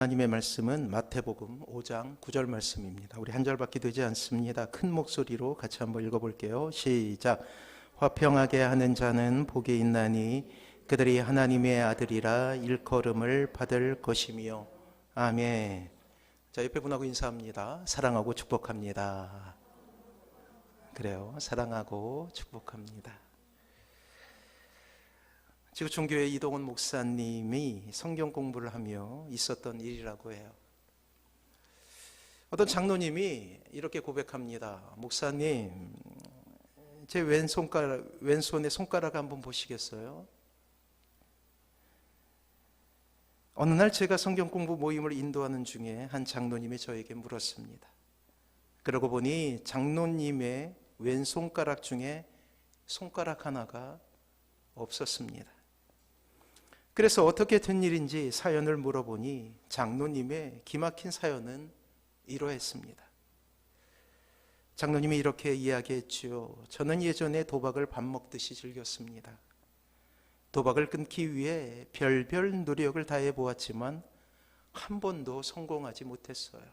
하나님의 말씀은 마태복음 5장 9절 말씀입니다. 우리 한 절밖에 되지 않습니다. 큰 목소리로 같이 한번 읽어볼게요. 시작. 화평하게 하는 자는 복이 있나니 그들이 하나님의 아들이라 일컬음을 받을 것이며. 아멘. 자, 옆에 분하고 인사합니다. 사랑하고 축복합니다. 그래요. 사랑하고 축복합니다. 지구촌교회 이동훈 목사님이 성경 공부를 하며 있었던 일이라고 해요. 어떤 장로님이 이렇게 고백합니다. 목사님, 제 왼손에 손가락 한번 보시겠어요? 어느 날 제가 성경 공부 모임을 인도하는 중에 한 장로님이 저에게 물었습니다. 그러고 보니 장로님의 왼손가락 중에 손가락 하나가 없었습니다. 그래서 어떻게 된 일인지 사연을 물어보니 장로님의 기막힌 사연은 이러했습니다. 장로님이 이렇게 이야기했지요. 저는 예전에 도박을 밥 먹듯이 즐겼습니다. 도박을 끊기 위해 별별 노력을 다해 보았지만 한 번도 성공하지 못했어요.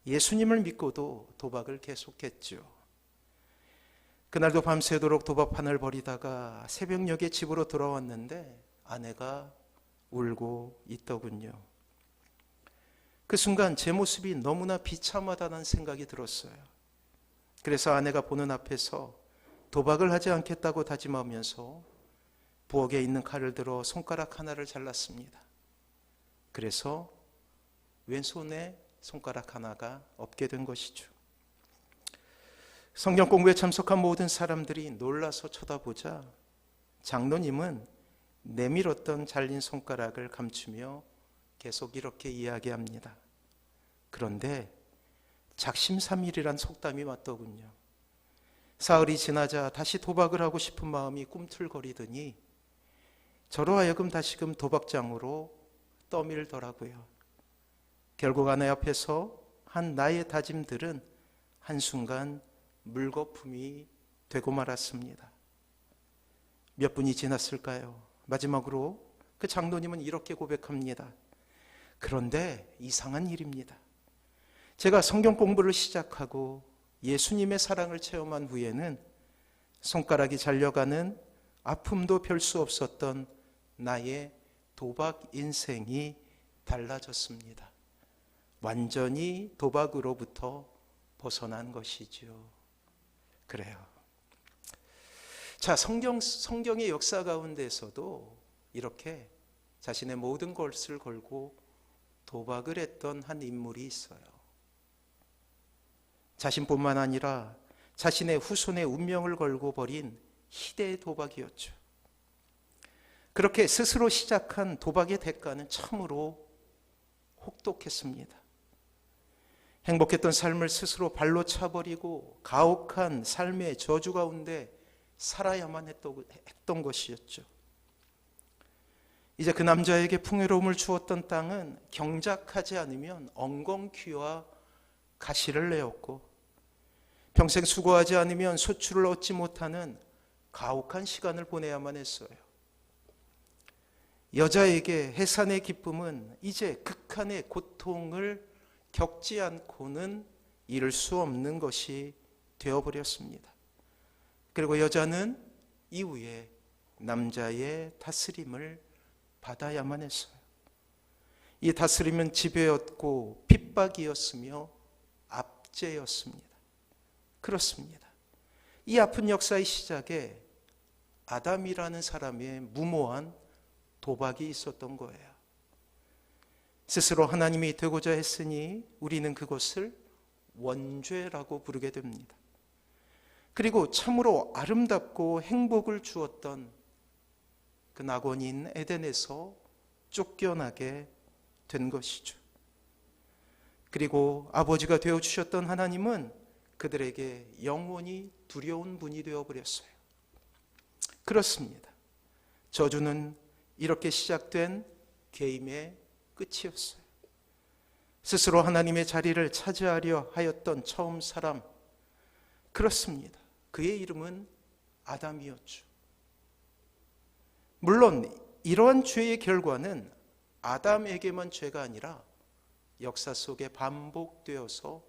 예수님을 믿고도 도박을 계속했죠. 그날도 밤새도록 도박판을 벌이다가 새벽녘에 집으로 돌아왔는데 아내가 울고 있더군요. 그 순간 제 모습이 너무나 비참하다는 생각이 들었어요. 그래서 아내가 보는 앞에서 도박을 하지 않겠다고 다짐하면서 부엌에 있는 칼을 들어 손가락 하나를 잘랐습니다. 그래서 왼손에 손가락 하나가 없게 된 것이죠. 성경 공부에 참석한 모든 사람들이 놀라서 쳐다보자 장로님은 내밀었던 잘린 손가락을 감추며 계속 이렇게 이야기합니다. 그런데 작심삼일이란 속담이 맞더군요. 사흘이 지나자 다시 도박을 하고 싶은 마음이 꿈틀거리더니 저로 하여금 다시금 도박장으로 떠밀더라고요. 결국 아내 앞에서 한 나의 다짐들은 한순간 물거품이 되고 말았습니다. 몇 분이 지났을까요? 마지막으로 그 장로님은 이렇게 고백합니다. 그런데 이상한 일입니다. 제가 성경 공부를 시작하고 예수님의 사랑을 체험한 후에는 손가락이 잘려가는 아픔도 별 수 없었던 나의 도박 인생이 달라졌습니다. 완전히 도박으로부터 벗어난 것이죠. 그래요. 자, 성경의 역사 가운데서도 이렇게 자신의 모든 것을 걸고 도박을 했던 한 인물이 있어요. 자신뿐만 아니라 자신의 후손의 운명을 걸고 벌인 희대의 도박이었죠. 그렇게 스스로 시작한 도박의 대가는 참으로 혹독했습니다. 행복했던 삶을 스스로 발로 차버리고 가혹한 삶의 저주 가운데 살아야만 했던 것이었죠. 이제 그 남자에게 풍요로움을 주었던 땅은 경작하지 않으면 엉겅퀴와 가시를 내었고 평생 수고하지 않으면 소출을 얻지 못하는 가혹한 시간을 보내야만 했어요. 여자에게 해산의 기쁨은 이제 극한의 고통을 겪지 않고는 이룰 수 없는 것이 되어버렸습니다. 그리고 여자는 이후에 남자의 다스림을 받아야만 했어요. 이 다스림은 지배였고 핍박이었으며 압제였습니다. 그렇습니다. 이 아픈 역사의 시작에 아담이라는 사람의 무모한 도박이 있었던 거예요. 스스로 하나님이 되고자 했으니 우리는 그것을 원죄라고 부르게 됩니다. 그리고 참으로 아름답고 행복을 주었던 그 낙원인 에덴에서 쫓겨나게 된 것이죠. 그리고 아버지가 되어주셨던 하나님은 그들에게 영원히 두려운 분이 되어버렸어요. 그렇습니다. 저주는 이렇게 시작된 계임의 끝이었어요. 스스로 하나님의 자리를 차지하려 하였던 처음 사람, 그렇습니다. 그의 이름은 아담이었죠. 물론 이러한 죄의 결과는 아담에게만 죄가 아니라 역사 속에 반복되어서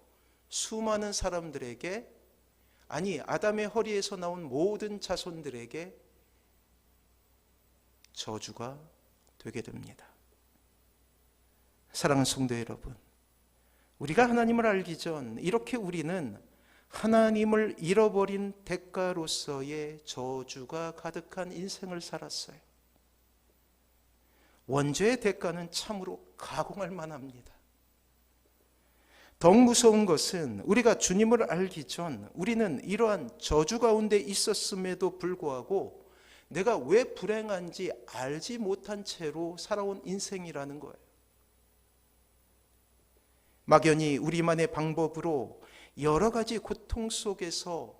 수많은 사람들에게, 아니 아담의 허리에서 나온 모든 자손들에게 저주가 되게 됩니다. 사랑하는 성도 여러분, 우리가 하나님을 알기 전 이렇게 우리는 하나님을 잃어버린 대가로서의 저주가 가득한 인생을 살았어요. 원죄의 대가는 참으로 가공할 만합니다. 더욱 무서운 것은 우리가 주님을 알기 전 우리는 이러한 저주 가운데 있었음에도 불구하고 내가 왜 불행한지 알지 못한 채로 살아온 인생이라는 거예요. 막연히 우리만의 방법으로 여러 가지 고통 속에서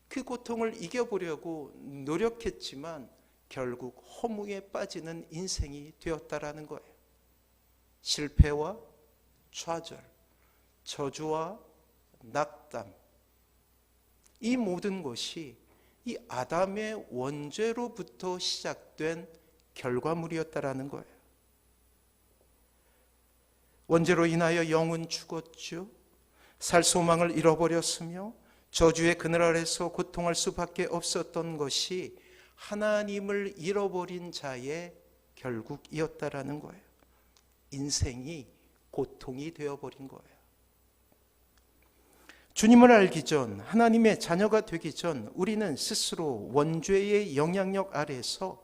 그 고통을 이겨보려고 노력했지만 결국 허무에 빠지는 인생이 되었다라는 거예요. 실패와 좌절, 저주와 낙담, 이 모든 것이 이 아담의 원죄로부터 시작된 결과물이었다라는 거예요. 원죄로 인하여 영은 죽었죠. 살 소망을 잃어버렸으며 저주의 그늘 아래서 고통할 수밖에 없었던 것이 하나님을 잃어버린 자의 결국이었다라는 거예요. 인생이 고통이 되어버린 거예요. 주님을 알기 전, 하나님의 자녀가 되기 전 우리는 스스로 원죄의 영향력 아래에서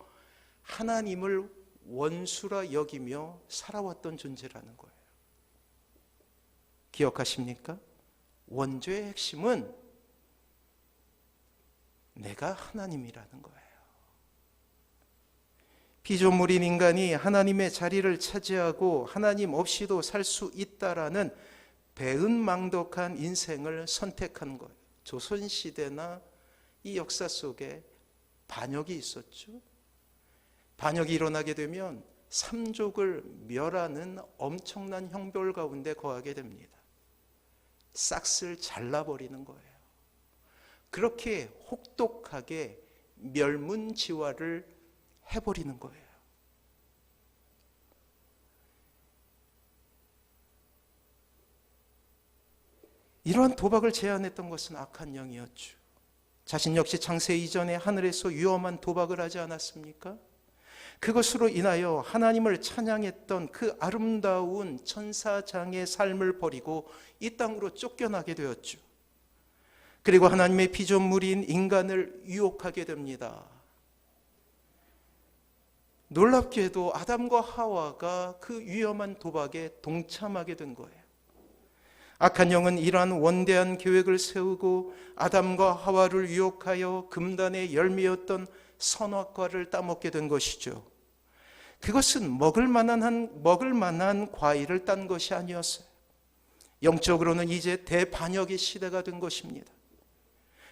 하나님을 원수라 여기며 살아왔던 존재라는 거예요. 기억하십니까? 원죄의 핵심은 내가 하나님이라는 거예요. 피조물인 인간이 하나님의 자리를 차지하고 하나님 없이도 살 수 있다라는 배은망덕한 인생을 선택한 거예요. 조선시대나 이 역사 속에 반역이 있었죠. 반역이 일어나게 되면 삼족을 멸하는 엄청난 형벌 가운데 거하게 됩니다. 싹을 잘라버리는 거예요. 그렇게 혹독하게 멸문지화를 해버리는 거예요. 이러한 도박을 제안했던 것은 악한 영이었죠. 자신 역시 창세 이전에 하늘에서 위험한 도박을 하지 않았습니까? 그것으로 인하여 하나님을 찬양했던 그 아름다운 천사장의 삶을 버리고 이 땅으로 쫓겨나게 되었죠. 그리고 하나님의 피조물인 인간을 유혹하게 됩니다. 놀랍게도 아담과 하와가 그 위험한 도박에 동참하게 된 거예요. 악한 영은 이러한 원대한 계획을 세우고 아담과 하와를 유혹하여 금단의 열매였던 선악과를 따먹게 된 것이죠. 그것은 먹을 만한 과일을 딴 것이 아니었어요. 영적으로는 이제 대반역의 시대가 된 것입니다.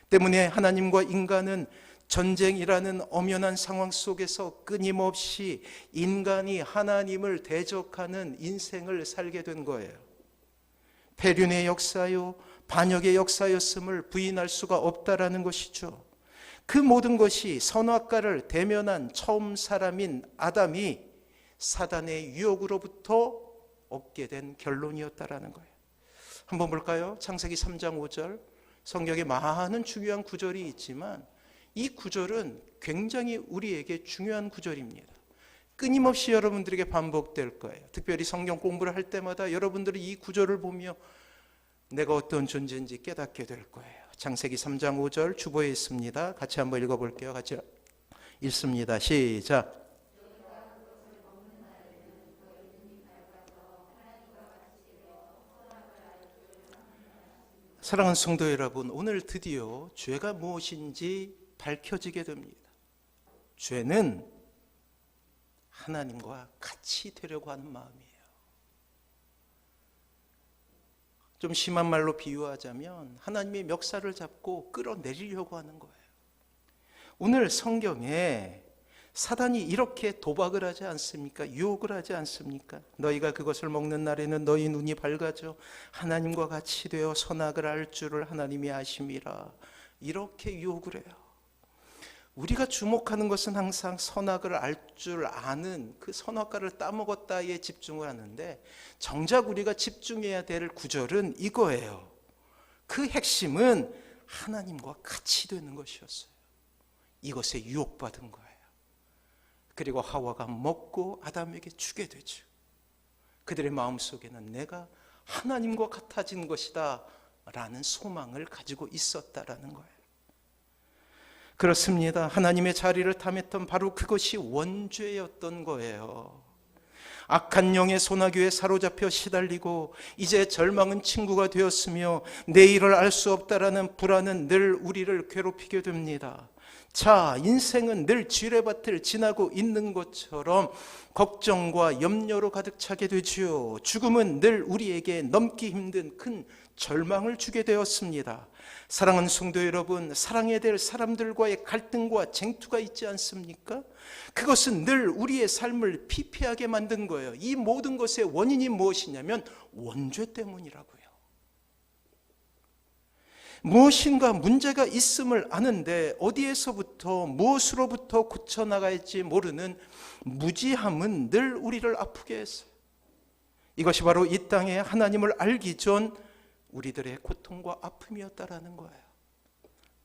때문에 하나님과 인간은 전쟁이라는 엄연한 상황 속에서 끊임없이 인간이 하나님을 대적하는 인생을 살게 된 거예요. 폐륜의 역사요, 반역의 역사였음을 부인할 수가 없다라는 것이죠. 그 모든 것이 선악과를 대면한 처음 사람인 아담이 사단의 유혹으로부터 얻게 된 결론이었다라는 거예요. 한번 볼까요? 창세기 3장 5절. 성경에 많은 중요한 구절이 있지만 이 구절은 굉장히 우리에게 중요한 구절입니다. 끊임없이 여러분들에게 반복될 거예요. 특별히 성경 공부를 할 때마다 여러분들이 이 구절을 보며 내가 어떤 존재인지 깨닫게 될 거예요. 창세기 3장 5절 주보에 있습니다. 같이 한번 읽어볼게요. 같이 읽습니다. 시작. 사랑하는 성도 여러분, 오늘 드디어 죄가 무엇인지 밝혀지게 됩니다. 죄는 하나님과 같이 되려고 하는 마음이에요. 좀 심한 말로 비유하자면 하나님의 멱살을 잡고 끌어내리려고 하는 거예요. 오늘 성경에 사단이 이렇게 도박을 하지 않습니까? 유혹을 하지 않습니까? 너희가 그것을 먹는 날에는 너희 눈이 밝아져 하나님과 같이 되어 선악을 알 줄을 하나님이 아심이라. 이렇게 유혹을 해요. 우리가 주목하는 것은 항상 선악을 알 줄 아는 그 선악과를 따먹었다에 집중을 하는데, 정작 우리가 집중해야 될 구절은 이거예요. 그 핵심은 하나님과 같이 되는 것이었어요. 이것에 유혹받은 거예요. 그리고 하와가 먹고 아담에게 주게 되죠. 그들의 마음속에는 내가 하나님과 같아진 것이다 라는 소망을 가지고 있었다라는 거예요. 그렇습니다. 하나님의 자리를 탐했던 바로 그것이 원죄였던 거예요. 악한 영의 소나기에 사로잡혀 시달리고 이제 절망은 친구가 되었으며 내일을 알 수 없다라는 불안은 늘 우리를 괴롭히게 됩니다. 자, 인생은 늘 지뢰밭을 지나고 있는 것처럼 걱정과 염려로 가득 차게 되지요. 죽음은 늘 우리에게 넘기 힘든 큰 절망을 주게 되었습니다. 사랑하는 성도 여러분, 사랑해야 될 사람들과의 갈등과 쟁투가 있지 않습니까? 그것은 늘 우리의 삶을 피폐하게 만든 거예요. 이 모든 것의 원인이 무엇이냐면 원죄 때문이라고요. 무엇인가 문제가 있음을 아는데 어디에서부터 무엇으로부터 고쳐나갈지 모르는 무지함은 늘 우리를 아프게 했어요. 이것이 바로 이 땅에 하나님을 알기 전 우리들의 고통과 아픔이었다라는 거예요.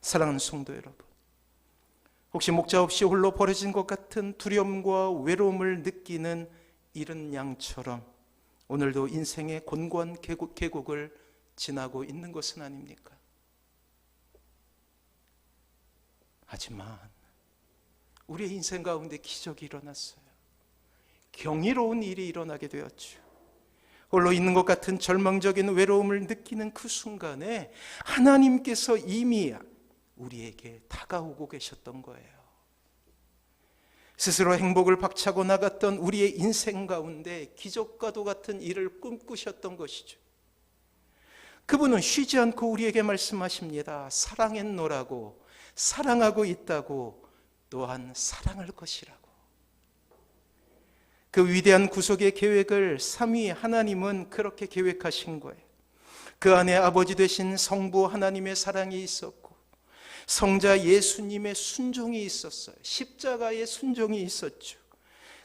사랑하는 성도 여러분, 혹시 목자 없이 홀로 버려진 것 같은 두려움과 외로움을 느끼는 이른 양처럼 오늘도 인생의 곤고한 계곡을 지나고 있는 것은 아닙니까? 하지만 우리의 인생 가운데 기적이 일어났어요. 경이로운 일이 일어나게 되었죠. 홀로 있는 것 같은 절망적인 외로움을 느끼는 그 순간에 하나님께서 이미 우리에게 다가오고 계셨던 거예요. 스스로 행복을 박차고 나갔던 우리의 인생 가운데 기적과도 같은 일을 꿈꾸셨던 것이죠. 그분은 쉬지 않고 우리에게 말씀하십니다. 사랑했노라고, 사랑하고 있다고, 또한 사랑할 것이라고. 그 위대한 구속의 계획을 삼위 하나님은 그렇게 계획하신 거예요. 그 안에 아버지 되신 성부 하나님의 사랑이 있었고 성자 예수님의 순종이 있었어요. 십자가의 순종이 있었죠.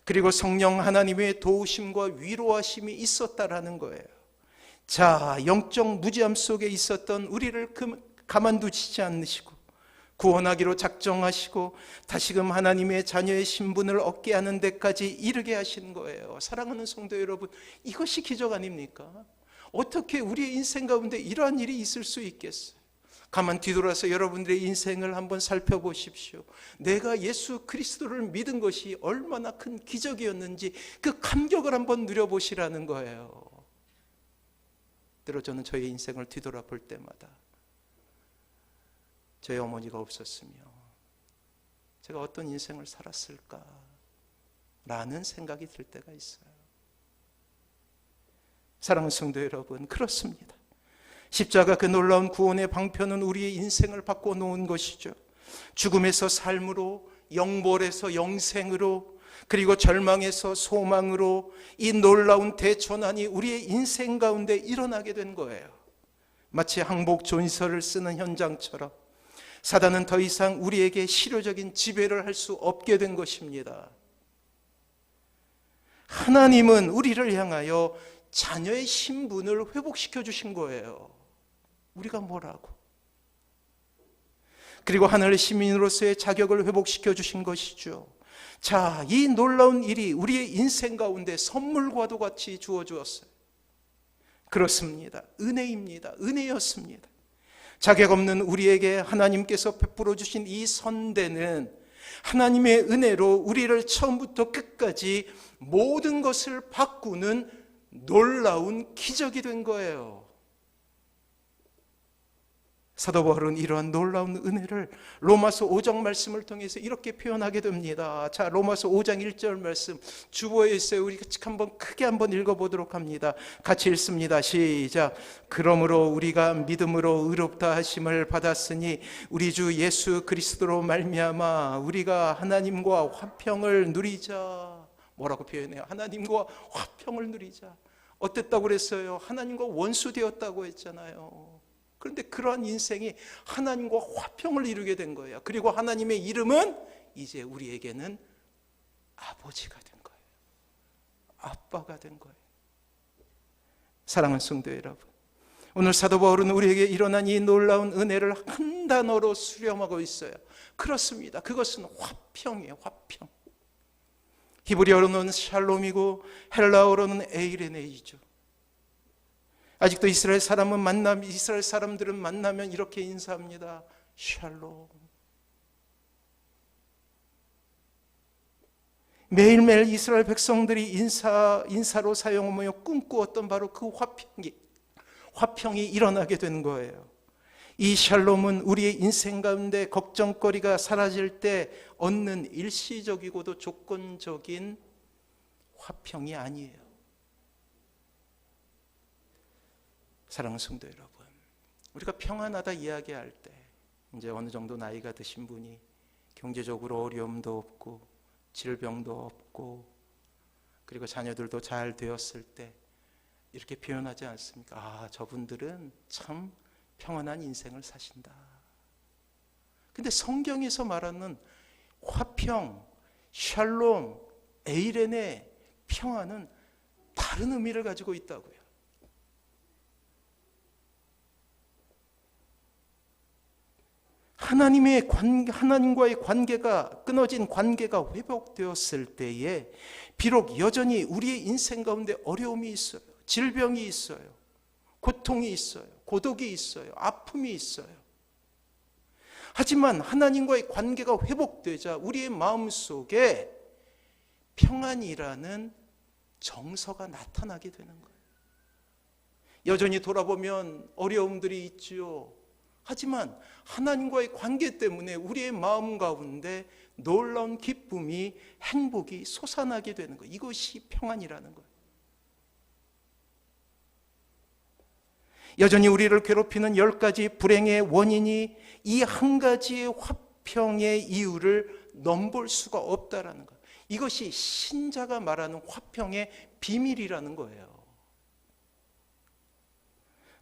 그리고 성령 하나님의 도우심과 위로하심이 있었다라는 거예요. 자, 영적 무지함 속에 있었던 우리를 가만두시지 않으시고 구원하기로 작정하시고 다시금 하나님의 자녀의 신분을 얻게 하는 데까지 이르게 하신 거예요. 사랑하는 성도 여러분, 이것이 기적 아닙니까? 어떻게 우리의 인생 가운데 이러한 일이 있을 수 있겠어요? 가만 뒤돌아서 여러분들의 인생을 한번 살펴보십시오. 내가 예수 그리스도를 믿은 것이 얼마나 큰 기적이었는지 그 감격을 한번 누려보시라는 거예요. 때로 저는 저의 인생을 뒤돌아볼 때마다 저희 어머니가 없었으며 제가 어떤 인생을 살았을까라는 생각이 들 때가 있어요. 사랑하는 성도 여러분, 그렇습니다. 십자가 그 놀라운 구원의 방편은 우리의 인생을 바꿔놓은 것이죠. 죽음에서 삶으로, 영벌에서 영생으로, 그리고 절망에서 소망으로 이 놀라운 대전환이 우리의 인생 가운데 일어나게 된 거예요. 마치 항복 조인서를 쓰는 현장처럼 사단은 더 이상 우리에게 실효적인 지배를 할 수 없게 된 것입니다. 하나님은 우리를 향하여 자녀의 신분을 회복시켜 주신 거예요. 우리가 뭐라고? 그리고 하늘의 시민으로서의 자격을 회복시켜 주신 것이죠. 자, 이 놀라운 일이 우리의 인생 가운데 선물과도 같이 주어 주었어요. 그렇습니다. 은혜입니다. 은혜였습니다. 자격 없는 우리에게 하나님께서 베풀어 주신 이 선대는 하나님의 은혜로 우리를 처음부터 끝까지 모든 것을 바꾸는 놀라운 기적이 된 거예요. 사도 바울은 이러한 놀라운 은혜를 로마서 5장 말씀을 통해서 이렇게 표현하게 됩니다. 자, 로마서 5장 1절 말씀 주보에 있어요. 우리 한번 크게 한번 읽어보도록 합니다. 같이 읽습니다. 시작. 그러므로 우리가 믿음으로 의롭다 하심을 받았으니 우리 주 예수 그리스도로 말미암아 우리가 하나님과 화평을 누리자. 뭐라고 표현해요? 하나님과 화평을 누리자. 어땠다고 그랬어요? 하나님과 원수 되었다고 했잖아요. 그런데 그러한 인생이 하나님과 화평을 이루게 된 거예요. 그리고 하나님의 이름은 이제 우리에게는 아버지가 된 거예요. 아빠가 된 거예요. 사랑하는 성도 여러분, 오늘 사도 바울은 우리에게 일어난 이 놀라운 은혜를 한 단어로 수렴하고 있어요. 그렇습니다. 그것은 화평이에요. 화평. 히브리어로는 샬롬이고 헬라어로는 에이레네이죠. 아직도 이스라엘 사람들은 만나면 이렇게 인사합니다. 샬롬. 매일매일 이스라엘 백성들이 인사로 사용하며 꿈꾸었던 바로 그 화평이 일어나게 된 거예요. 이 샬롬은 우리의 인생 가운데 걱정거리가 사라질 때 얻는 일시적이고도 조건적인 화평이 아니에요. 사랑하는 성도 여러분, 우리가 평안하다 이야기할 때 이제 어느 정도 나이가 드신 분이 경제적으로 어려움도 없고 질병도 없고 그리고 자녀들도 잘 되었을 때 이렇게 표현하지 않습니까? 아, 저분들은 참 평안한 인생을 사신다. 근데 성경에서 말하는 화평, 샬롬, 에이렌의 평안은 다른 의미를 가지고 있다고요. 하나님과의 관계가 끊어진 관계가 회복되었을 때에 비록 여전히 우리의 인생 가운데 어려움이 있어요. 질병이 있어요. 고통이 있어요. 고독이 있어요. 아픔이 있어요. 하지만 하나님과의 관계가 회복되자 우리의 마음속에 평안이라는 정서가 나타나게 되는 거예요. 여전히 돌아보면 어려움들이 있지요. 하지만 하나님과의 관계 때문에 우리의 마음 가운데 놀라운 기쁨이, 행복이 솟아나게 되는 거예요. 이것이 평안이라는 거예요. 여전히 우리를 괴롭히는 10가지 불행의 원인이 이 한 가지의 화평의 이유를 넘볼 수가 없다라는 거예요. 이것이 신자가 말하는 화평의 비밀이라는 거예요.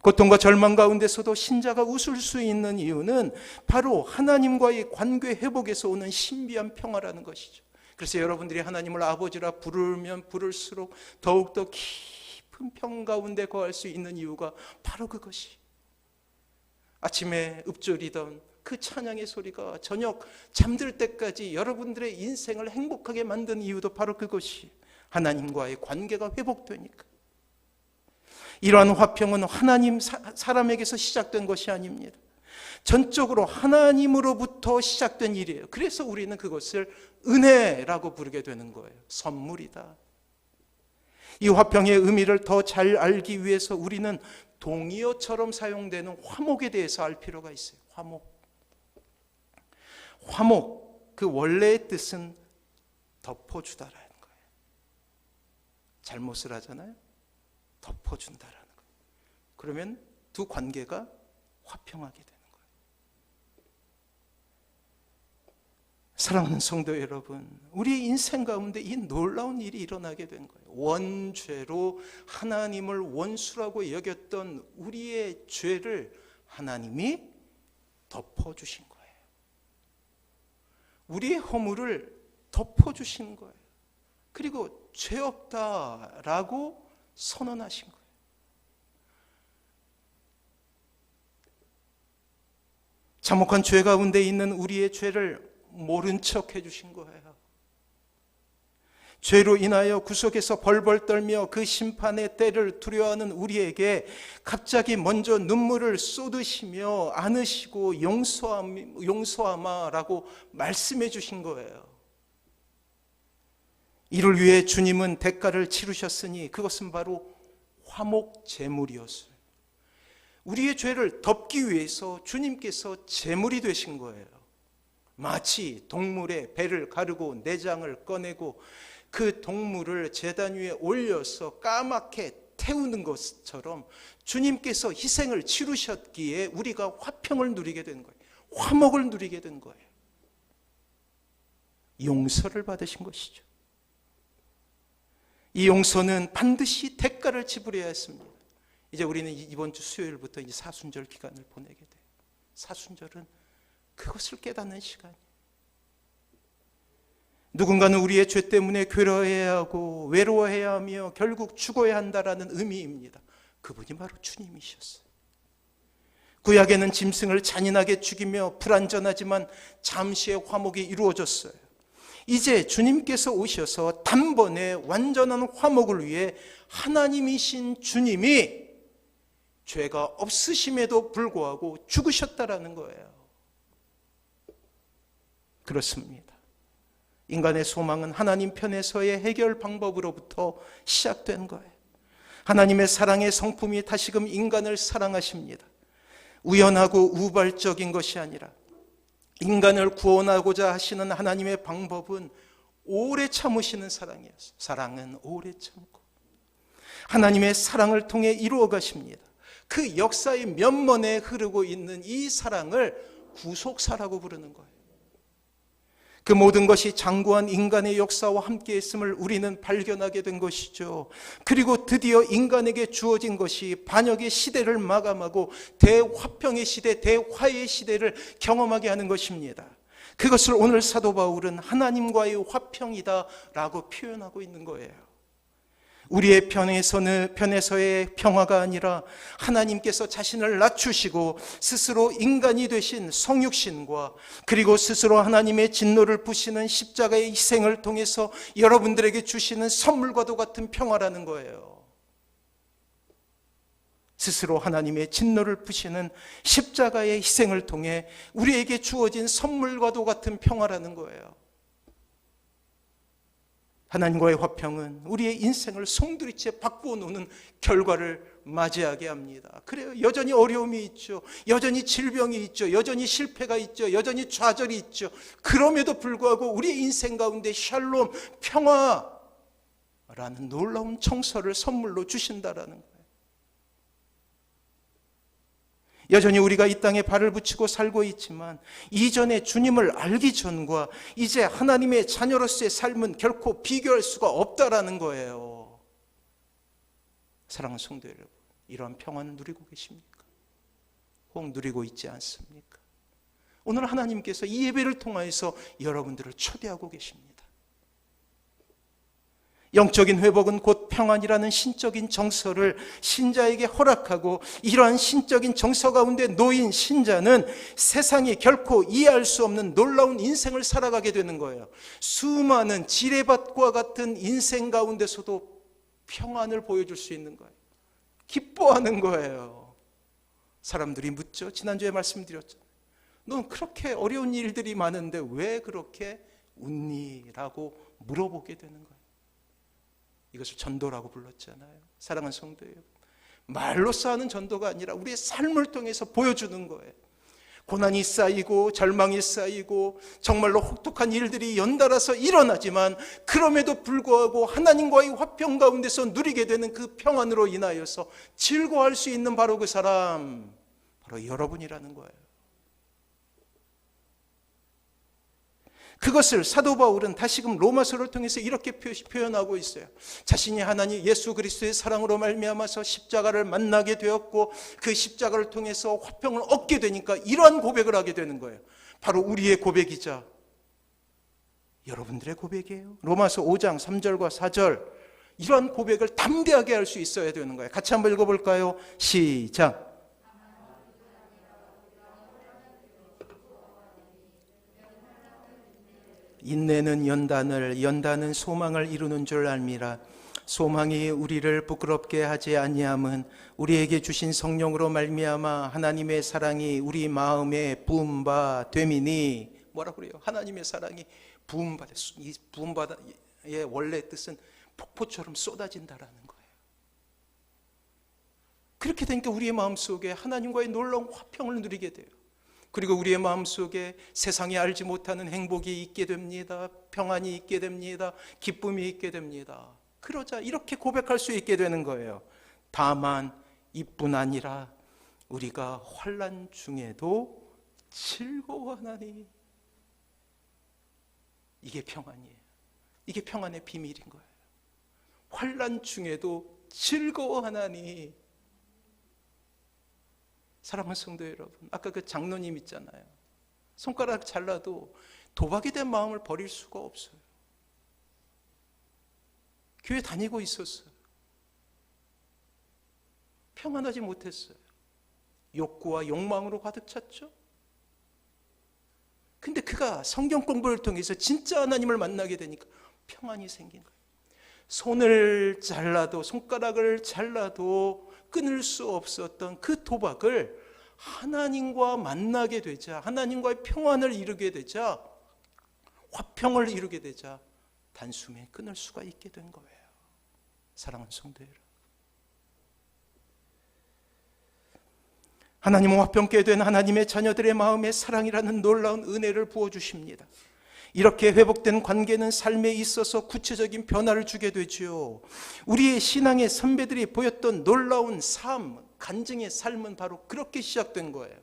고통과 절망 가운데서도 신자가 웃을 수 있는 이유는 바로 하나님과의 관계 회복에서 오는 신비한 평화라는 것이죠. 그래서 여러분들이 하나님을 아버지라 부르면 부를수록 더욱더 깊은 평 가운데 거할 수 있는 이유가 바로 그것이, 아침에 읊조리던 그 찬양의 소리가 저녁 잠들 때까지 여러분들의 인생을 행복하게 만든 이유도 바로 그것이 하나님과의 관계가 회복되니까. 이러한 화평은 하나님 사람에게서 시작된 것이 아닙니다. 전적으로 하나님으로부터 시작된 일이에요. 그래서 우리는 그것을 은혜라고 부르게 되는 거예요. 선물이다. 이 화평의 의미를 더 잘 알기 위해서 우리는 동의어처럼 사용되는 화목에 대해서 알 필요가 있어요. 화목, 그 원래의 뜻은 덮어주다라는 거예요. 잘못을 하잖아요. 덮어준다라는 거예요. 그러면 두 관계가 화평하게 되는 거예요. 사랑하는 성도 여러분, 우리의 인생 가운데 이 놀라운 일이 일어나게 된 거예요. 원죄로 하나님을 원수라고 여겼던 우리의 죄를 하나님이 덮어주신 거예요. 우리의 허물을 덮어주신 거예요. 그리고 죄 없다라고 선언하신 거예요. 참혹한 죄 가운데 있는 우리의 죄를 모른 척 해주신 거예요. 죄로 인하여 구속에서 벌벌 떨며 그 심판의 때를 두려워하는 우리에게 갑자기 먼저 눈물을 쏟으시며 안으시고 용서하마라고 말씀해 주신 거예요. 이를 위해 주님은 대가를 치르셨으니 그것은 바로 화목 제물이었어요. 우리의 죄를 덮기 위해서 주님께서 제물이 되신 거예요. 마치 동물의 배를 가르고 내장을 꺼내고 그 동물을 제단 위에 올려서 까맣게 태우는 것처럼 주님께서 희생을 치르셨기에 우리가 화평을 누리게 된 거예요. 화목을 누리게 된 거예요. 용서를 받으신 것이죠. 이 용서는 반드시 대가를 지불해야 했습니다. 이제 우리는 이번 주 수요일부터 이제 사순절 기간을 보내게 돼요. 사순절은 그것을 깨닫는 시간이에요. 누군가는 우리의 죄 때문에 괴로워해야 하고 외로워해야 하며 결국 죽어야 한다라는 의미입니다. 그분이 바로 주님이셨어요. 구약에는 짐승을 잔인하게 죽이며 불완전하지만 잠시의 화목이 이루어졌어요. 이제 주님께서 오셔서 단번에 완전한 화목을 위해 하나님이신 주님이 죄가 없으심에도 불구하고 죽으셨다라는 거예요. 그렇습니다. 인간의 소망은 하나님 편에서의 해결 방법으로부터 시작된 거예요. 하나님의 사랑의 성품이 다시금 인간을 사랑하십니다. 우연하고 우발적인 것이 아니라 인간을 구원하고자 하시는 하나님의 방법은 오래 참으시는 사랑이었어요. 사랑은 오래 참고 하나님의 사랑을 통해 이루어 가십니다. 그 역사의 면면에 흐르고 있는 이 사랑을 구속사라고 부르는 거예요. 그 모든 것이 장구한 인간의 역사와 함께 했음을 우리는 발견하게 된 것이죠. 그리고 드디어 인간에게 주어진 것이 반역의 시대를 마감하고 대화평의 시대, 대화의 시대를 경험하게 하는 것입니다. 그것을 오늘 사도 바울은 하나님과의 화평이다라고 표현하고 있는 거예요. 우리의 편에서의 평화가 아니라 하나님께서 자신을 낮추시고 스스로 인간이 되신 성육신과 그리고 스스로 하나님의 진노를 부시는 십자가의 희생을 통해서 여러분들에게 주시는 선물과도 같은 평화라는 거예요. 스스로 하나님의 진노를 부시는 십자가의 희생을 통해 우리에게 주어진 선물과도 같은 평화라는 거예요. 하나님과의 화평은 우리의 인생을 송두리째 바꾸어 놓는 결과를 맞이하게 합니다. 그래요. 여전히 어려움이 있죠. 여전히 질병이 있죠. 여전히 실패가 있죠. 여전히 좌절이 있죠. 그럼에도 불구하고 우리의 인생 가운데 샬롬, 평화라는 놀라운 정서를 선물로 주신다라는 거예요. 여전히 우리가 이 땅에 발을 붙이고 살고 있지만 이전에 주님을 알기 전과 이제 하나님의 자녀로서의 삶은 결코 비교할 수가 없다라는 거예요. 사랑하는 성도 여러분, 이러한 평안을 누리고 계십니까? 혹 누리고 있지 않습니까? 오늘 하나님께서 이 예배를 통하여서 여러분들을 초대하고 계십니다. 영적인 회복은 곧 평안이라는 신적인 정서를 신자에게 허락하고 이러한 신적인 정서 가운데 놓인 신자는 세상이 결코 이해할 수 없는 놀라운 인생을 살아가게 되는 거예요. 수많은 지뢰밭과 같은 인생 가운데서도 평안을 보여줄 수 있는 거예요. 기뻐하는 거예요. 사람들이 묻죠. 지난주에 말씀드렸잖아요. 넌 그렇게 어려운 일들이 많은데 왜 그렇게 웃니? 라고 물어보게 되는 거예요. 이것을 전도라고 불렀잖아요. 사랑하는 성도 여러분, 말로써 하는 전도가 아니라 우리의 삶을 통해서 보여주는 거예요. 고난이 쌓이고 절망이 쌓이고 정말로 혹독한 일들이 연달아서 일어나지만 그럼에도 불구하고 하나님과의 화평 가운데서 누리게 되는 그 평안으로 인하여서 즐거워할 수 있는 바로 그 사람, 바로 여러분이라는 거예요. 그것을 사도 바울은 다시금 로마서를 통해서 이렇게 표현하고 있어요. 자신이 하나님 예수 그리스도의 사랑으로 말미암아서 십자가를 만나게 되었고 그 십자가를 통해서 화평을 얻게 되니까 이러한 고백을 하게 되는 거예요. 바로 우리의 고백이자 여러분들의 고백이에요. 로마서 5장 3절과 4절, 이러한 고백을 담대하게 할 수 있어야 되는 거예요. 같이 한번 읽어볼까요? 시작. 인내는 연단을, 연단은 소망을 이루는 줄 알미라. 소망이 우리를 부끄럽게 하지 아니함은 우리에게 주신 성령으로 말미암아 하나님의 사랑이 우리 마음에 부은 바 됨이니. 뭐라 그래요? 하나님의 사랑이 부은 바 됐어. 이 부은 바의 원래 뜻은 폭포처럼 쏟아진다라는 거예요. 그렇게 되니까 우리의 마음속에 하나님과의 놀라운 화평을 누리게 돼요. 그리고 우리의 마음속에 세상이 알지 못하는 행복이 있게 됩니다. 평안이 있게 됩니다. 기쁨이 있게 됩니다. 그러자 이렇게 고백할 수 있게 되는 거예요. 다만 이뿐 아니라 우리가 환난 중에도 즐거워하나니. 이게 평안이에요. 이게 평안의 비밀인 거예요. 환난 중에도 즐거워하나니. 사랑하는 성도 여러분, 아까 그 장로님 있잖아요. 손가락 잘라도 도박에 대한 마음을 버릴 수가 없어요. 교회 다니고 있었어요. 평안하지 못했어요. 욕구와 욕망으로 가득 찼죠. 근데 그가 성경 공부를 통해서 진짜 하나님을 만나게 되니까 평안이 생긴 거예요. 손을 잘라도, 손가락을 잘라도 끊을 수 없었던 그 도박을 하나님과 만나게 되자, 하나님과의 평안을 이루게 되자, 화평을 이루게 되자 단숨에 끊을 수가 있게 된 거예요. 사랑하는 성도 여러분, 하나님은 화평케 된 하나님의 자녀들의 마음에 사랑이라는 놀라운 은혜를 부어주십니다. 이렇게 회복된 관계는 삶에 있어서 구체적인 변화를 주게 되죠. 우리의 신앙의 선배들이 보였던 놀라운 삶, 간증의 삶은 바로 그렇게 시작된 거예요.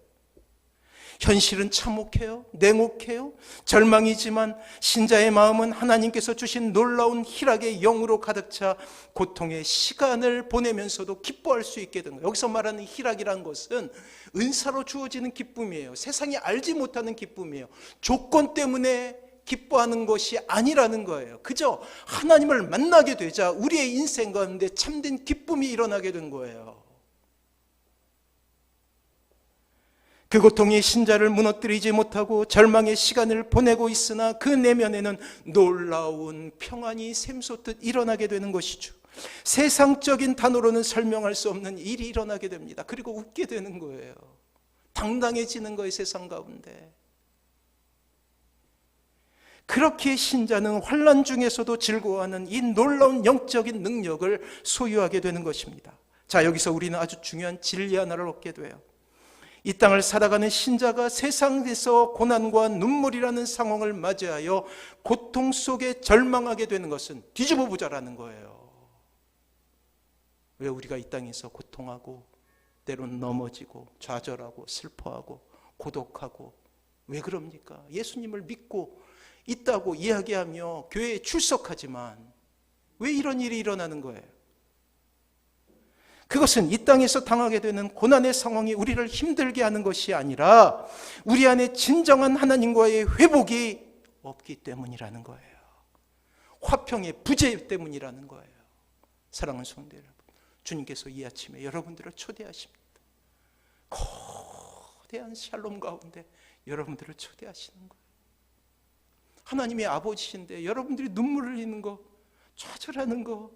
현실은 참혹해요, 냉혹해요, 절망이지만 신자의 마음은 하나님께서 주신 놀라운 희락의 영으로 가득 차 고통의 시간을 보내면서도 기뻐할 수 있게 된 거예요. 여기서 말하는 희락이란 것은 은사로 주어지는 기쁨이에요. 세상이 알지 못하는 기쁨이에요. 조건 때문에 기뻐하는 것이 아니라는 거예요. 그저 하나님을 만나게 되자 우리의 인생 가운데 참된 기쁨이 일어나게 된 거예요. 그 고통이 신자를 무너뜨리지 못하고 절망의 시간을 보내고 있으나 그 내면에는 놀라운 평안이 샘솟듯 일어나게 되는 것이죠. 세상적인 단어로는 설명할 수 없는 일이 일어나게 됩니다. 그리고 웃게 되는 거예요. 당당해지는 거예요, 세상 가운데. 그렇게 신자는 환난 중에서도 즐거워하는 이 놀라운 영적인 능력을 소유하게 되는 것입니다. 자, 여기서 우리는 아주 중요한 진리 하나를 얻게 돼요. 이 땅을 살아가는 신자가 세상에서 고난과 눈물이라는 상황을 맞이하여 고통 속에 절망하게 되는 것은 뒤집어 보자라는 거예요. 왜 우리가 이 땅에서 고통하고 때로는 넘어지고 좌절하고 슬퍼하고 고독하고 왜 그럽니까? 예수님을 믿고 있다고 이야기하며 교회에 출석하지만 왜 이런 일이 일어나는 거예요? 그것은 이 땅에서 당하게 되는 고난의 상황이 우리를 힘들게 하는 것이 아니라 우리 안에 진정한 하나님과의 회복이 없기 때문이라는 거예요. 화평의 부재 때문이라는 거예요. 사랑하는 성도 여러분, 주님께서 이 아침에 여러분들을 초대하십니다. 거대한 샬롬 가운데 여러분들을 초대하시는 거예요. 하나님의 아버지신데 여러분들이 눈물 흘리는 거, 좌절하는 거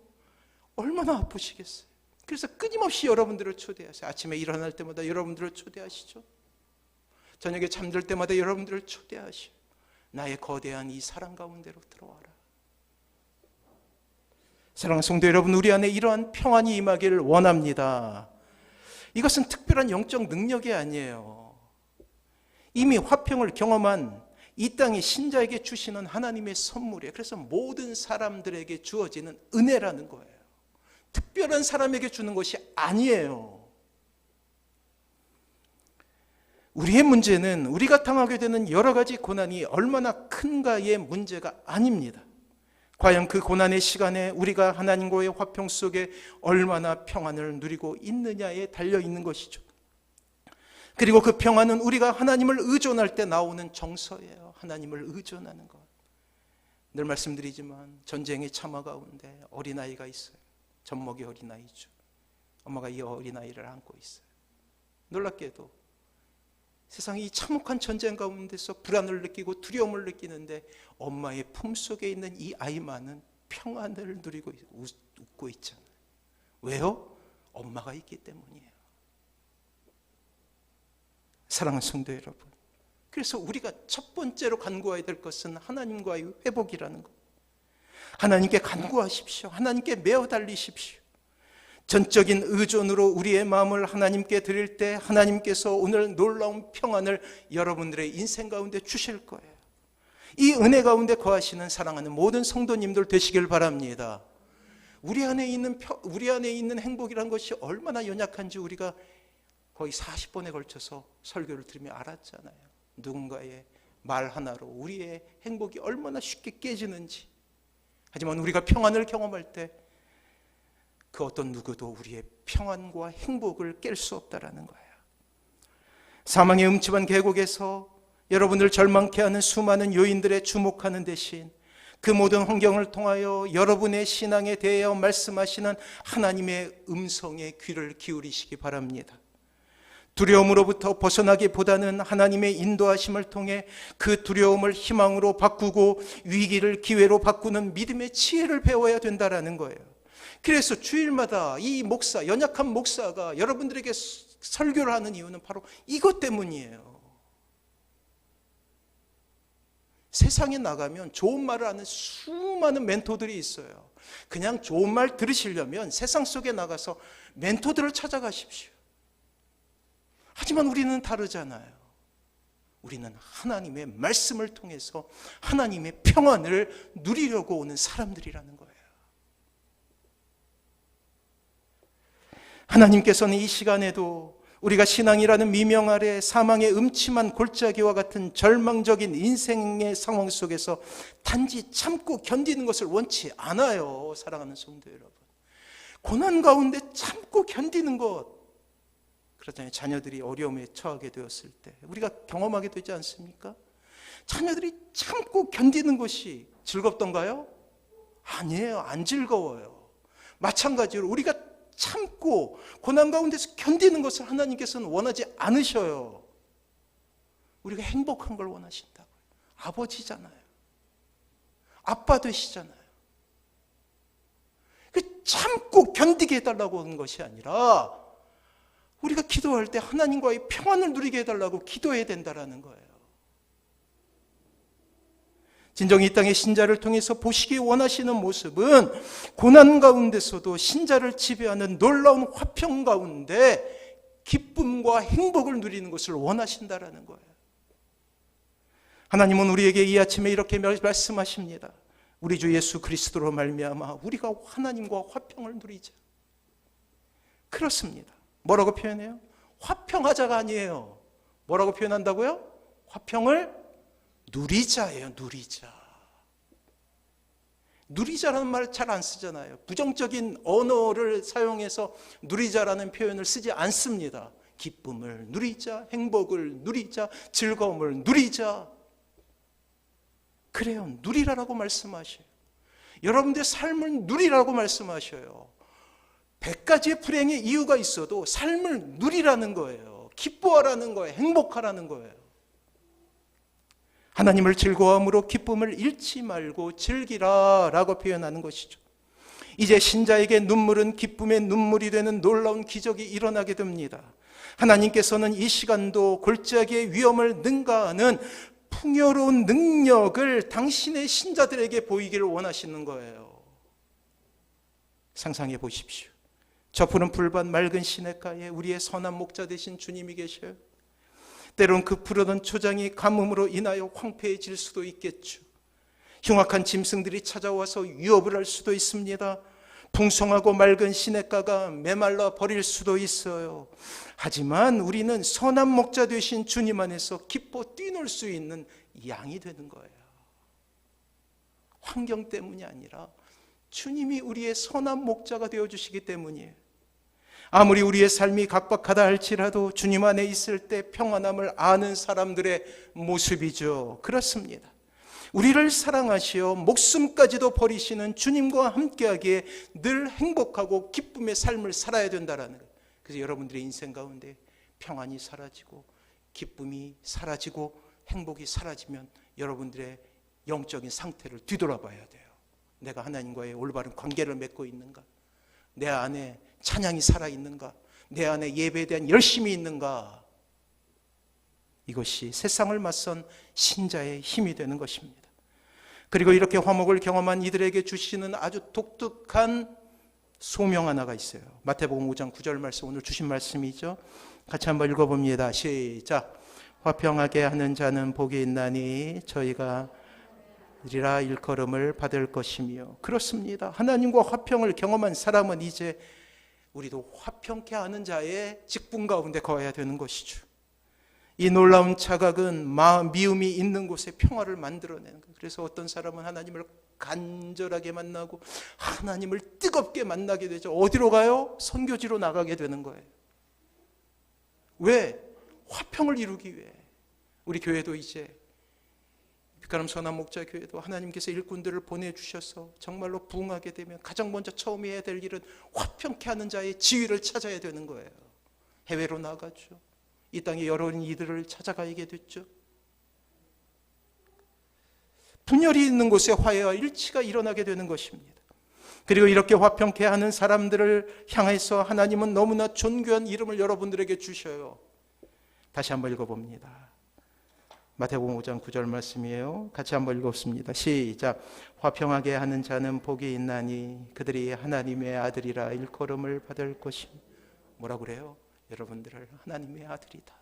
얼마나 아프시겠어요. 그래서 끊임없이 여러분들을 초대하세요. 아침에 일어날 때마다 여러분들을 초대하시죠. 저녁에 잠들 때마다 여러분들을 초대하시오. 나의 거대한 이 사랑 가운데로 들어와라. 사랑하는 성도 여러분, 우리 안에 이러한 평안이 임하기를 원합니다. 이것은 특별한 영적 능력이 아니에요. 이미 화평을 경험한 이 땅의 신자에게 주시는 하나님의 선물이에요. 그래서 모든 사람들에게 주어지는 은혜라는 거예요. 특별한 사람에게 주는 것이 아니에요. 우리의 문제는 우리가 당하게 되는 여러 가지 고난이 얼마나 큰가의 문제가 아닙니다. 과연 그 고난의 시간에 우리가 하나님과의 화평 속에 얼마나 평안을 누리고 있느냐에 달려있는 것이죠. 그리고 그 평안은 우리가 하나님을 의존할 때 나오는 정서예요. 하나님을 의존하는 것. 늘 말씀드리지만 전쟁의 참화 가운데 어린아이가 있어요. 젖먹이 어린아이죠. 엄마가 이 어린아이를 안고 있어요. 놀랍게도 세상이 참혹한 전쟁 가운데서 불안을 느끼고 두려움을 느끼는데 엄마의 품속에 있는 이 아이만은 평안을 누리고 웃고 있잖아요. 왜요? 엄마가 있기 때문이에요. 사랑하는 성도 여러분, 그래서 우리가 첫 번째로 간구해야 될 것은 하나님과의 회복이라는 것. 하나님께 간구하십시오. 하나님께 메어 달리십시오. 전적인 의존으로 우리의 마음을 하나님께 드릴 때 하나님께서 오늘 놀라운 평안을 여러분들의 인생 가운데 주실 거예요. 이 은혜 가운데 거하시는 사랑하는 모든 성도님들 되시길 바랍니다. 우리 안에 있는 행복이란 것이 얼마나 연약한지 우리가 거의 40번에 걸쳐서 설교를 들으며 알았잖아요. 누군가의 말 하나로 우리의 행복이 얼마나 쉽게 깨지는지. 하지만 우리가 평안을 경험할 때 그 어떤 누구도 우리의 평안과 행복을 깰 수 없다라는 거예요. 사망의 음침한 계곡에서 여러분들 절망케 하는 수많은 요인들에 주목하는 대신 그 모든 환경을 통하여 여러분의 신앙에 대하여 말씀하시는 하나님의 음성에 귀를 기울이시기 바랍니다. 두려움으로부터 벗어나기보다는 하나님의 인도하심을 통해 그 두려움을 희망으로 바꾸고 위기를 기회로 바꾸는 믿음의 지혜를 배워야 된다는 거예요. 그래서 주일마다 이 목사, 연약한 목사가 여러분들에게 설교를 하는 이유는 바로 이것 때문이에요. 세상에 나가면 좋은 말을 하는 수많은 멘토들이 있어요. 그냥 좋은 말 들으시려면 세상 속에 나가서 멘토들을 찾아가십시오. 하지만 우리는 다르잖아요. 우리는 하나님의 말씀을 통해서 하나님의 평안을 누리려고 오는 사람들이라는 거예요. 하나님께서는 이 시간에도 우리가 신앙이라는 미명 아래 사망의 음침한 골짜기와 같은 절망적인 인생의 상황 속에서 단지 참고 견디는 것을 원치 않아요. 사랑하는 성도 여러분, 고난 가운데 참고 견디는 것, 그렇잖아요. 자녀들이 어려움에 처하게 되었을 때 우리가 경험하게 되지 않습니까? 자녀들이 참고 견디는 것이 즐겁던가요? 아니에요. 안 즐거워요. 마찬가지로 우리가 참고 고난 가운데서 견디는 것을 하나님께서는 원하지 않으셔요. 우리가 행복한 걸 원하신다고요. 아버지잖아요. 아빠 되시잖아요. 그 참고 견디게 해달라고 하는 것이 아니라 우리가 기도할 때 하나님과의 평안을 누리게 해달라고 기도해야 된다는 거예요. 진정 이 땅의 신자를 통해서 보시기 원하시는 모습은 고난 가운데서도 신자를 지배하는 놀라운 화평 가운데 기쁨과 행복을 누리는 것을 원하신다는 거예요. 하나님은 우리에게 이 아침에 이렇게 말씀하십니다. 우리 주 예수 그리스도로 말미암아 우리가 하나님과 화평을 누리자. 그렇습니다. 뭐라고 표현해요? 화평하자가 아니에요. 뭐라고 표현한다고요? 화평을 누리자예요. 누리자. 누리자라는 말 잘 안 쓰잖아요. 부정적인 언어를 사용해서 누리자라는 표현을 쓰지 않습니다. 기쁨을 누리자, 행복을 누리자, 즐거움을 누리자. 그래요. 누리라라고 말씀하셔요. 여러분들의 삶을 누리라고 말씀하셔요. 100가지의 불행의 이유가 있어도 삶을 누리라는 거예요. 기뻐하라는 거예요. 행복하라는 거예요. 하나님을 즐거움으로 기쁨을 잃지 말고 즐기라 라고 표현하는 것이죠. 이제 신자에게 눈물은 기쁨의 눈물이 되는 놀라운 기적이 일어나게 됩니다. 하나님께서는 이 시간도 골짜기의 위험을 능가하는 풍요로운 능력을 당신의 신자들에게 보이기를 원하시는 거예요. 상상해 보십시오. 저 푸른 풀밭 맑은 시냇가에 우리의 선한 목자 되신 주님이 계셔요. 때론 그 푸르던 초장이 가뭄으로 인하여 황폐해질 수도 있겠죠. 흉악한 짐승들이 찾아와서 위협을 할 수도 있습니다. 풍성하고 맑은 시냇가가 메말라 버릴 수도 있어요. 하지만 우리는 선한 목자 되신 주님 안에서 기뻐 뛰놀 수 있는 양이 되는 거예요. 환경 때문이 아니라 주님이 우리의 선한 목자가 되어주시기 때문이에요. 아무리 우리의 삶이 각박하다 할지라도 주님 안에 있을 때 평안함을 아는 사람들의 모습이죠. 그렇습니다. 우리를 사랑하시어 목숨까지도 버리시는 주님과 함께하기에 늘 행복하고 기쁨의 삶을 살아야 된다는 거예요. 그래서 여러분들의 인생 가운데 평안이 사라지고 기쁨이 사라지고 행복이 사라지면 여러분들의 영적인 상태를 뒤돌아봐야 돼요. 내가 하나님과의 올바른 관계를 맺고 있는가? 내 안에 찬양이 살아있는가? 내 안에 예배에 대한 열심이 있는가? 이것이 세상을 맞선 신자의 힘이 되는 것입니다. 그리고 이렇게 화목을 경험한 이들에게 주시는 아주 독특한 소명 하나가 있어요. 마태복음 5장 9절 말씀, 오늘 주신 말씀이죠. 같이 한번 읽어봅니다. 시작. 화평하게 하는 자는 복이 있나니 저희가 이리라 일컬음을 받을 것이며. 그렇습니다. 하나님과 화평을 경험한 사람은 이제 우리도 화평케 하는 자의 직분 가운데 거해야 되는 것이죠. 이 놀라운 자각은 미움이 있는 곳에 평화를 만들어내는 거예요. 그래서 어떤 사람은 하나님을 간절하게 만나고 하나님을 뜨겁게 만나게 되죠. 어디로 가요? 선교지로 나가게 되는 거예요. 왜? 화평을 이루기 위해 우리 교회도 이제 빛가람 선한 목자 교회도 하나님께서 일꾼들을 보내주셔서 정말로 부흥하게 되면 가장 먼저 처음 해야 될 일은 화평케 하는 자의 지위를 찾아야 되는 거예요. 해외로 나가죠. 이 땅에 여러 이들을 찾아가게 됐죠. 분열이 있는 곳에 화해와 일치가 일어나게 되는 것입니다. 그리고 이렇게 화평케 하는 사람들을 향해서 하나님은 너무나 존귀한 이름을 여러분들에게 주셔요. 다시 한번 읽어봅니다. 마태복음 5장 9절 말씀이에요. 같이 한번 읽었습니다. 시작. 화평하게 하는 자는 복이 있나니 그들이 하나님의 아들이라 일컬음을 받을 것임. 뭐라고 그래요? 여러분들을 하나님의 아들이다.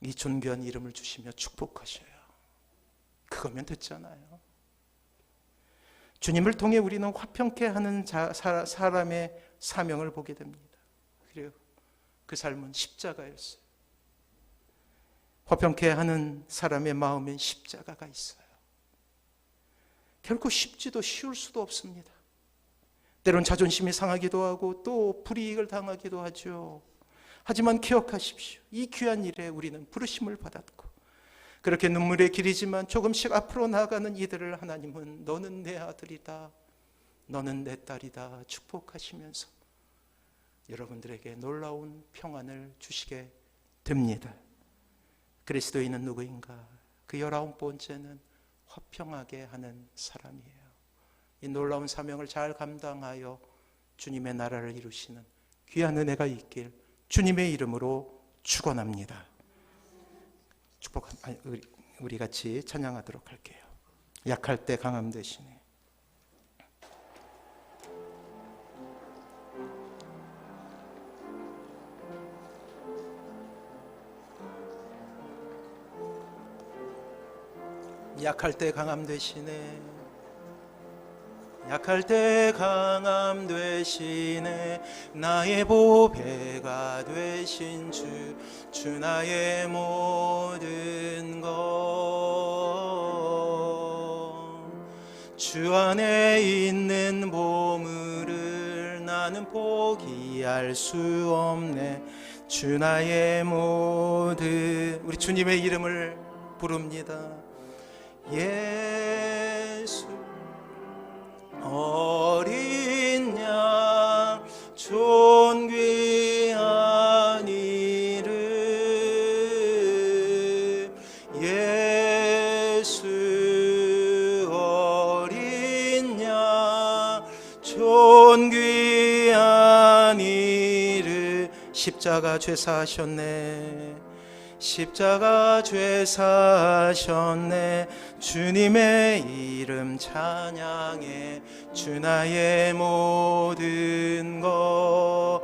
이 존귀한 이름을 주시며 축복하셔요. 그거면 됐잖아요. 주님을 통해 우리는 화평케 하는 사람의 사명을 보게 됩니다. 그리고 그 삶은 십자가였어요. 화평케 하는 사람의 마음엔 십자가가 있어요. 결코 쉽지도 쉬울 수도 없습니다. 때론 자존심이 상하기도 하고 또 불이익을 당하기도 하죠. 하지만 기억하십시오. 이 귀한 일에 우리는 부르심을 받았고 그렇게 눈물의 길이지만 조금씩 앞으로 나아가는 이들을 하나님은 너는 내 아들이다, 너는 내 딸이다 축복하시면서 여러분들에게 놀라운 평안을 주시게 됩니다. 그리스도인은 누구인가? 그 19번째는 화평하게 하는 사람이에요. 이 놀라운 사명을 잘 감당하여 주님의 나라를 이루시는 귀한 은혜가 있길 주님의 이름으로 축원합니다. 우리 같이 찬양하도록 할게요. 약할 때 강함 되시네. 약할 때 강함 되시네. 약할 때 강함 되시네. 나의 보배가 되신 주 나의 모든 것. 주 안에 있는 보물을 나는 포기할 수 없네. 주 나의 모든. 우리 주님의 이름을 부릅니다. 예수 어린 양 존귀한 이름 예수 어린 양 존귀한 이름. 십자가 죄사하셨네. 십자가 죄사하셨네. 주님의 이름 찬양해. 주 나의 모든 것.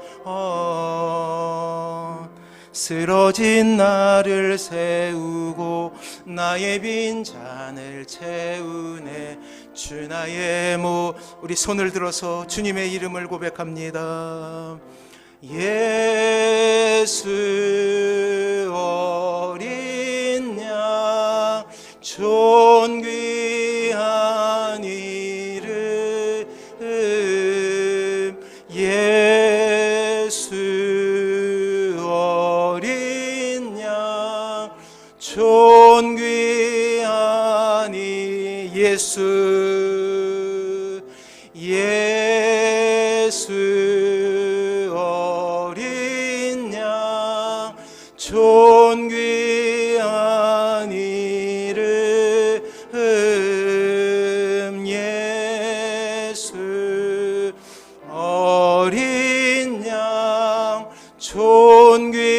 쓰러진 나를 세우고 나의 빈 잔을 채우네. 주 나의 우리 손을 들어서 주님의 이름을 고백합니다. 예수 어린 양 존귀한 이름 예수 어린 양 존귀한 예수 어린 양 존귀한 이름 예수 어린 양 존귀한